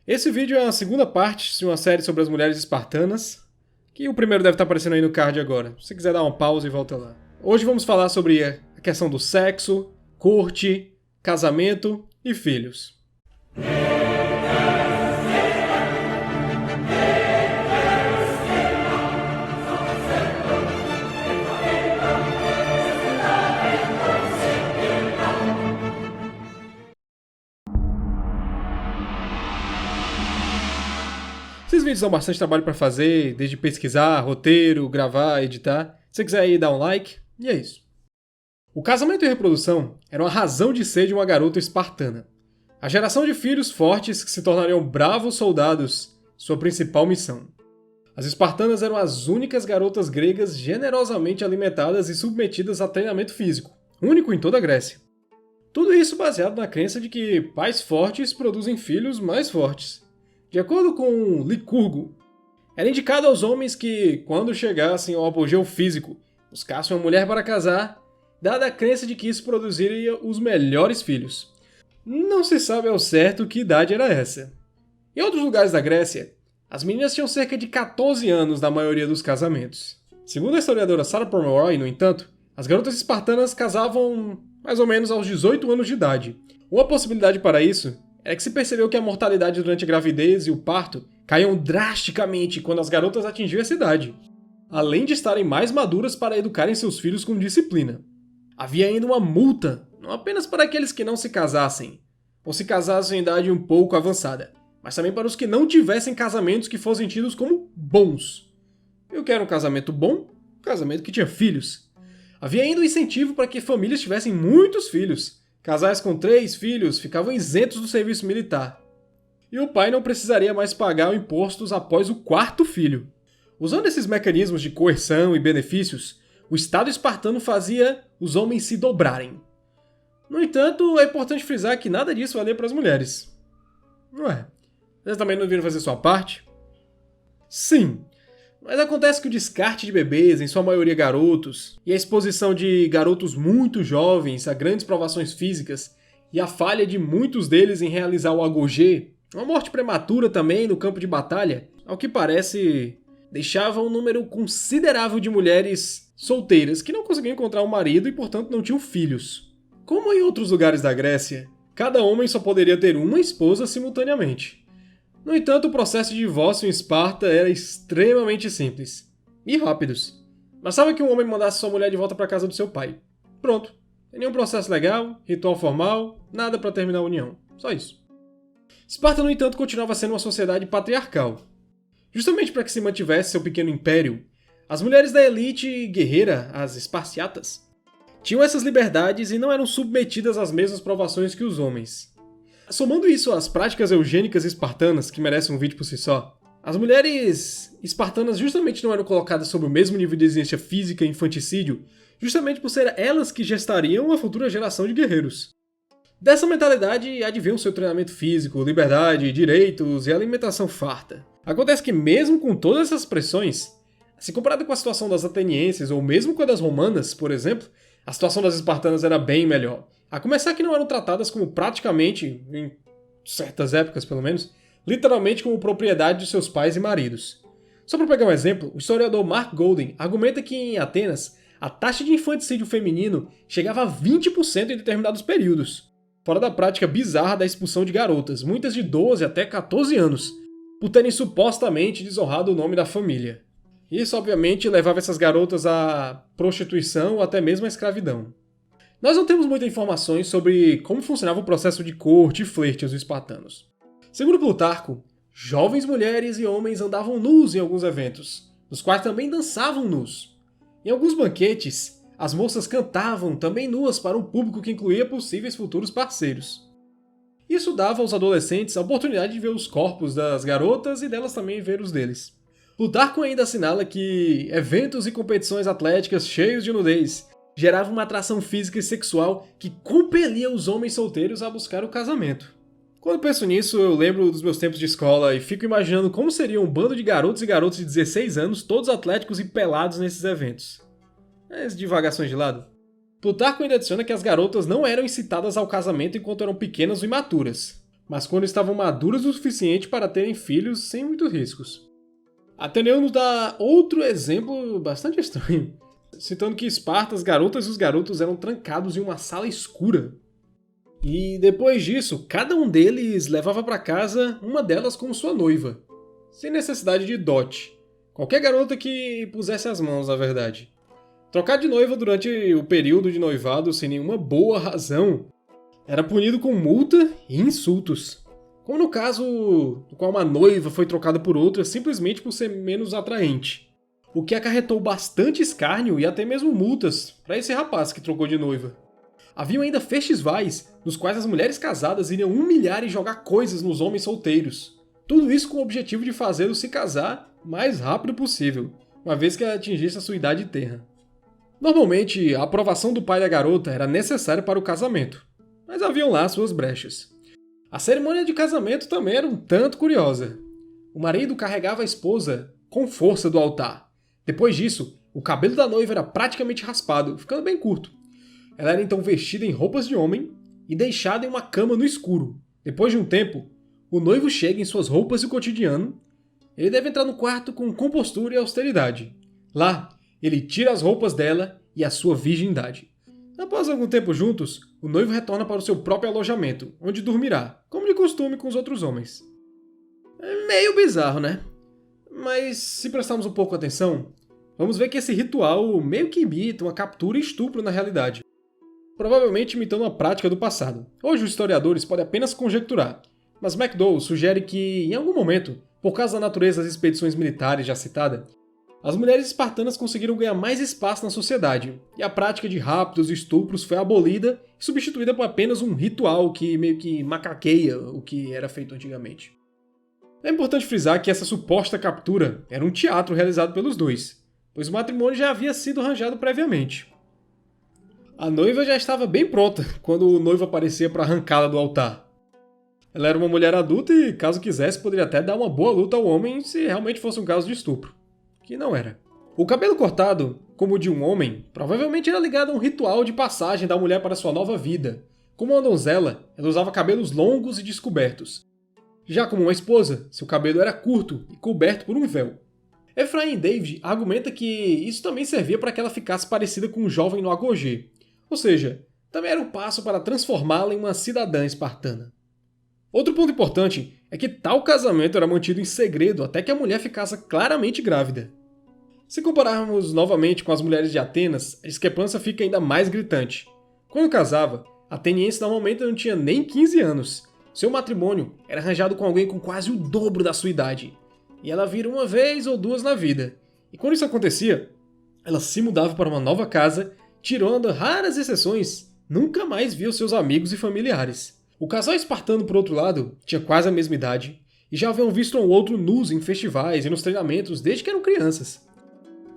Esse vídeo é a segunda parte de uma série sobre as mulheres espartanas, que o primeiro deve estar aparecendo aí no card agora. Se você quiser dar uma pausa e volta lá. Hoje vamos falar sobre a questão do sexo, corte, casamento e filhos. Esses vídeos dão bastante trabalho para fazer, desde pesquisar, roteiro, gravar, editar. Se você quiser aí, dá um like, e é isso. O casamento e a reprodução eram a razão de ser de uma garota espartana. A geração de filhos fortes que se tornariam bravos soldados, sua principal missão. As espartanas eram as únicas garotas gregas generosamente alimentadas e submetidas a treinamento físico, único em toda a Grécia. Tudo isso baseado na crença de que pais fortes produzem filhos mais fortes. De acordo com Licurgo, era indicado aos homens que, quando chegassem ao apogeu físico, buscassem uma mulher para casar, dada a crença de que isso produziria os melhores filhos. Não se sabe ao certo que idade era essa. Em outros lugares da Grécia, as meninas tinham cerca de 14 anos na maioria dos casamentos. Segundo a historiadora Sarah Pomeroy, no entanto, as garotas espartanas casavam mais ou menos aos 18 anos de idade. Uma possibilidade para isso é que se percebeu que a mortalidade durante a gravidez e o parto caíam drasticamente quando as garotas atingiam essa idade, além de estarem mais maduras para educarem seus filhos com disciplina. Havia ainda uma multa, não apenas para aqueles que não se casassem, ou se casassem em idade um pouco avançada, mas também para os que não tivessem casamentos que fossem tidos como bons. Eu quero um casamento bom, um casamento que tinha filhos. Havia ainda um incentivo para que famílias tivessem muitos filhos. Casais com 3 filhos ficavam isentos do serviço militar. E o pai não precisaria mais pagar impostos após o 4º filho. Usando esses mecanismos de coerção e benefícios, o Estado espartano fazia os homens se dobrarem. No entanto, é importante frisar que nada disso valia para as mulheres. Não é? Eles também não viram fazer sua parte? Sim. Mas acontece que o descarte de bebês, em sua maioria garotos, e a exposição de garotos muito jovens a grandes provações físicas, e a falha de muitos deles em realizar o agogê, uma morte prematura também no campo de batalha, ao que parece, deixava um número considerável de mulheres solteiras que não conseguiam encontrar um marido e, portanto, não tinham filhos. Como em outros lugares da Grécia, cada homem só poderia ter uma esposa simultaneamente. No entanto, o processo de divórcio em Esparta era extremamente simples e rápidos. Bastava que um homem mandasse sua mulher de volta para a casa do seu pai. Pronto. Sem nenhum processo legal, ritual formal, nada para terminar a união. Só isso. Esparta, no entanto, continuava sendo uma sociedade patriarcal. Justamente para que se mantivesse seu pequeno império, as mulheres da elite guerreira, as esparciatas, tinham essas liberdades e não eram submetidas às mesmas provações que os homens. Somando isso às práticas eugênicas espartanas, que merecem um vídeo por si só, as mulheres espartanas justamente não eram colocadas sob o mesmo nível de exigência física e infanticídio, justamente por ser elas que gestariam a futura geração de guerreiros. Dessa mentalidade advém o seu treinamento físico, liberdade, direitos e alimentação farta. Acontece que mesmo com todas essas pressões, se comparado com a situação das atenienses ou mesmo com a das romanas, por exemplo, a situação das espartanas era bem melhor. A começar que não eram tratadas como praticamente, em certas épocas pelo menos, literalmente como propriedade de seus pais e maridos. Só para pegar um exemplo, o historiador Mark Golden argumenta que em Atenas, a taxa de infanticídio feminino chegava a 20% em determinados períodos, fora da prática bizarra da expulsão de garotas, muitas de 12 até 14 anos, por terem supostamente desonrado o nome da família. Isso, obviamente, levava essas garotas à prostituição ou até mesmo à escravidão. Nós não temos muitas informações sobre como funcionava o processo de corte e flerte aos espartanos. Segundo Plutarco, jovens mulheres e homens andavam nus em alguns eventos, nos quais também dançavam nus. Em alguns banquetes, as moças cantavam também nuas para um público que incluía possíveis futuros parceiros. Isso dava aos adolescentes a oportunidade de ver os corpos das garotas e delas também ver os deles. Plutarco ainda assinala que eventos e competições atléticas cheios de nudez geravam uma atração física e sexual que compelia os homens solteiros a buscar o casamento. Quando penso nisso, eu lembro dos meus tempos de escola e fico imaginando como seria um bando de garotos e garotas de 16 anos, todos atléticos e pelados nesses eventos. Mas divagações de lado. Plutarco ainda adiciona que as garotas não eram incitadas ao casamento enquanto eram pequenas ou imaturas. mas quando estavam maduras o suficiente para terem filhos sem muitos riscos. Ateneu nos dá outro exemplo bastante estranho, citando que Esparta, as garotas e os garotos eram trancados em uma sala escura. E depois disso, cada um deles levava para casa uma delas como sua noiva, sem necessidade de dote. Qualquer garota que pusesse as mãos, na verdade. Trocar de noiva durante o período de noivado sem nenhuma boa razão era punido com multa e insultos. Como no caso no qual uma noiva foi trocada por outra simplesmente por ser menos atraente. O que acarretou bastante escárnio e até mesmo multas para esse rapaz que trocou de noiva. Haviam ainda festivais nos quais as mulheres casadas iriam humilhar e jogar coisas nos homens solteiros. Tudo isso com o objetivo de fazê-los se casar o mais rápido possível, uma vez que atingisse a sua idade tenra. Normalmente, a aprovação do pai da garota era necessária para o casamento, mas haviam lá suas brechas. A cerimônia de casamento também era um tanto curiosa. O marido carregava a esposa com força do altar. Depois disso, o cabelo da noiva era praticamente raspado, ficando bem curto. Ela era então vestida em roupas de homem e deixada em uma cama no escuro. Depois de um tempo, o noivo chega em suas roupas do cotidiano. Ele deve entrar no quarto com compostura e austeridade. Lá, ele tira as roupas dela e a sua virgindade. Após algum tempo juntos, o noivo retorna para o seu próprio alojamento, onde dormirá, como de costume com os outros homens. É meio bizarro, né? Mas se prestarmos um pouco atenção, vamos ver que esse ritual meio que imita uma captura e estupro na realidade. Provavelmente imitando uma prática do passado. Hoje os historiadores podem apenas conjecturar, mas McDowell sugere que, em algum momento, por causa da natureza das expedições militares já citada, as mulheres espartanas conseguiram ganhar mais espaço na sociedade, e a prática de raptos e estupros foi abolida e substituída por apenas um ritual que meio que macaqueia o que era feito antigamente. É importante frisar que essa suposta captura era um teatro realizado pelos dois, pois o matrimônio já havia sido arranjado previamente. A noiva já estava bem pronta quando o noivo aparecia para arrancá-la do altar. Ela era uma mulher adulta e, caso quisesse, poderia até dar uma boa luta ao homem se realmente fosse um caso de estupro. Que não era. O cabelo cortado, como o de um homem, provavelmente era ligado a um ritual de passagem da mulher para sua nova vida. Como uma donzela, ela usava cabelos longos e descobertos. Já como uma esposa, seu cabelo era curto e coberto por um véu. Ephraim David argumenta que isso também servia para que ela ficasse parecida com um jovem no agogê. Ou seja, também era um passo para transformá-la em uma cidadã espartana. Outro ponto importante é que tal casamento era mantido em segredo até que a mulher ficasse claramente grávida. Se compararmos novamente com as mulheres de Atenas, a discrepância fica ainda mais gritante. Quando casava, a ateniense normalmente não tinha nem 15 anos. Seu matrimônio era arranjado com alguém com quase o dobro da sua idade. E ela vira uma vez ou duas na vida. E quando isso acontecia, ela se mudava para uma nova casa, tirando raras exceções, nunca mais via seus amigos e familiares. O casal espartano, por outro lado, tinha quase a mesma idade, e já haviam visto um ao outro nus em festivais e nos treinamentos desde que eram crianças.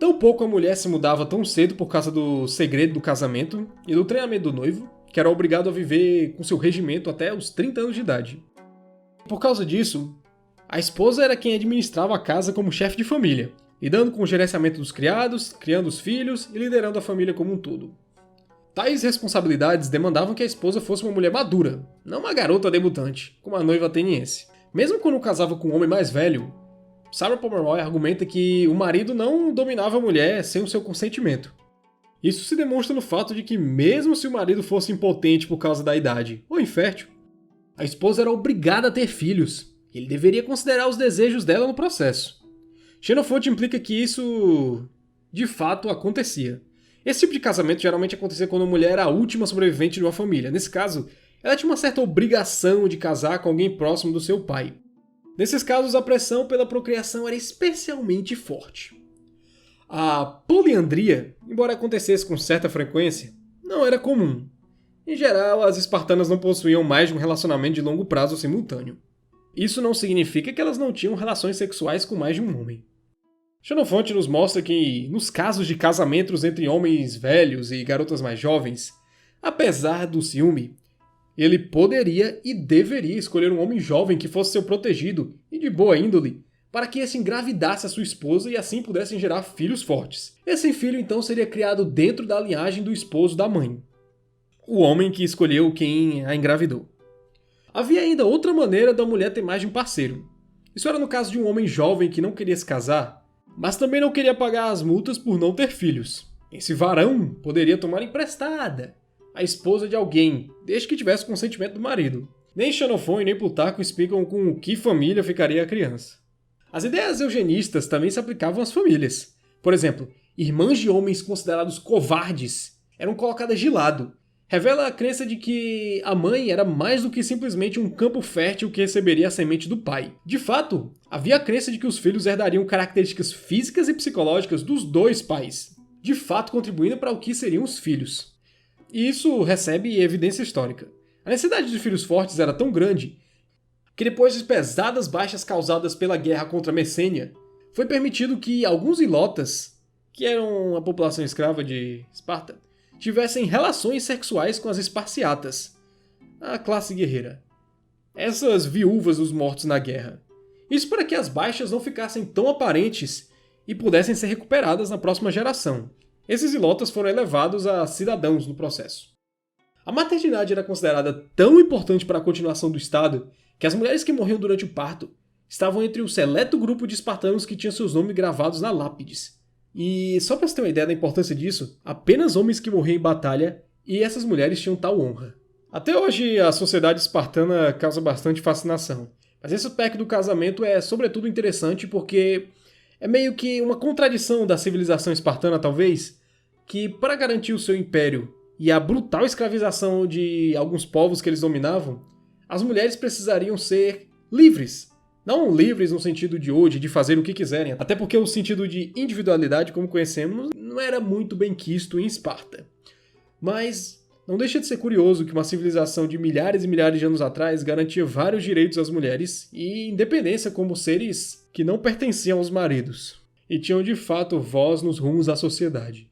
Tampouco a mulher se mudava tão cedo por causa do segredo do casamento e do treinamento do noivo, que era obrigado a viver com seu regimento até os 30 anos de idade. Por causa disso, a esposa era quem administrava a casa como chefe de família, lidando com o gerenciamento dos criados, criando os filhos e liderando a família como um todo. Tais responsabilidades demandavam que a esposa fosse uma mulher madura, não uma garota debutante, como a noiva ateniense. Mesmo quando casava com um homem mais velho, Sarah Pomeroy argumenta que o marido não dominava a mulher sem o seu consentimento. Isso se demonstra no fato de que, mesmo se o marido fosse impotente por causa da idade ou infértil, a esposa era obrigada a ter filhos, e ele deveria considerar os desejos dela no processo. Xenofonte implica que isso, de fato, acontecia. Esse tipo de casamento geralmente acontecia quando a mulher era a última sobrevivente de uma família. Nesse caso, ela tinha uma certa obrigação de casar com alguém próximo do seu pai. Nesses casos, a pressão pela procriação era especialmente forte. A poliandria, embora acontecesse com certa frequência, não era comum. Em geral, as espartanas não possuíam mais de um relacionamento de longo prazo simultâneo. Isso não significa que elas não tinham relações sexuais com mais de um homem. Xenofonte nos mostra que, nos casos de casamentos entre homens velhos e garotas mais jovens, apesar do ciúme, ele poderia e deveria escolher um homem jovem que fosse seu protegido e de boa índole, para que esse engravidasse a sua esposa e assim pudessem gerar filhos fortes. Esse filho então seria criado dentro da linhagem do esposo da mãe, o homem que escolheu quem a engravidou. Havia ainda outra maneira da mulher ter mais de um parceiro. Isso era no caso de um homem jovem que não queria se casar, mas também não queria pagar as multas por não ter filhos. Esse varão poderia tomar emprestada a esposa de alguém, desde que tivesse o consentimento do marido. Nem Xenofon e nem Plutarco explicam com que família ficaria a criança. As ideias eugenistas também se aplicavam às famílias. Por exemplo, irmãs de homens considerados covardes eram colocadas de lado. Revela a crença de que a mãe era mais do que simplesmente um campo fértil que receberia a semente do pai. De fato, havia a crença de que os filhos herdariam características físicas e psicológicas dos dois pais, de fato contribuindo para o que seriam os filhos. E isso recebe evidência histórica. A necessidade de filhos fortes era tão grande que depois de pesadas baixas causadas pela guerra contra a Messênia, foi permitido que alguns ilotas, que eram a população escrava de Esparta, tivessem relações sexuais com as esparciatas, a classe guerreira. Essas viúvas dos mortos na guerra. Isso para que as baixas não ficassem tão aparentes e pudessem ser recuperadas na próxima geração. Esses ilotas foram elevados a cidadãos no processo. A maternidade era considerada tão importante para a continuação do Estado que as mulheres que morriam durante o parto estavam entre o seleto grupo de espartanos que tinham seus nomes gravados na lápides. E só para você ter uma ideia da importância disso, apenas homens que morriam em batalha e essas mulheres tinham tal honra. Até hoje a sociedade espartana causa bastante fascinação, mas esse aspecto do casamento é sobretudo interessante porque é meio que uma contradição da civilização espartana talvez, que para garantir o seu império e a brutal escravização de alguns povos que eles dominavam, as mulheres precisariam ser livres. Não livres no sentido de hoje, de fazer o que quiserem, até porque o sentido de individualidade, como conhecemos, não era muito bem quisto em Esparta. Mas não deixa de ser curioso que uma civilização de milhares e milhares de anos atrás garantia vários direitos às mulheres e independência como seres que não pertenciam aos maridos, e tinham de fato voz nos rumos da sociedade.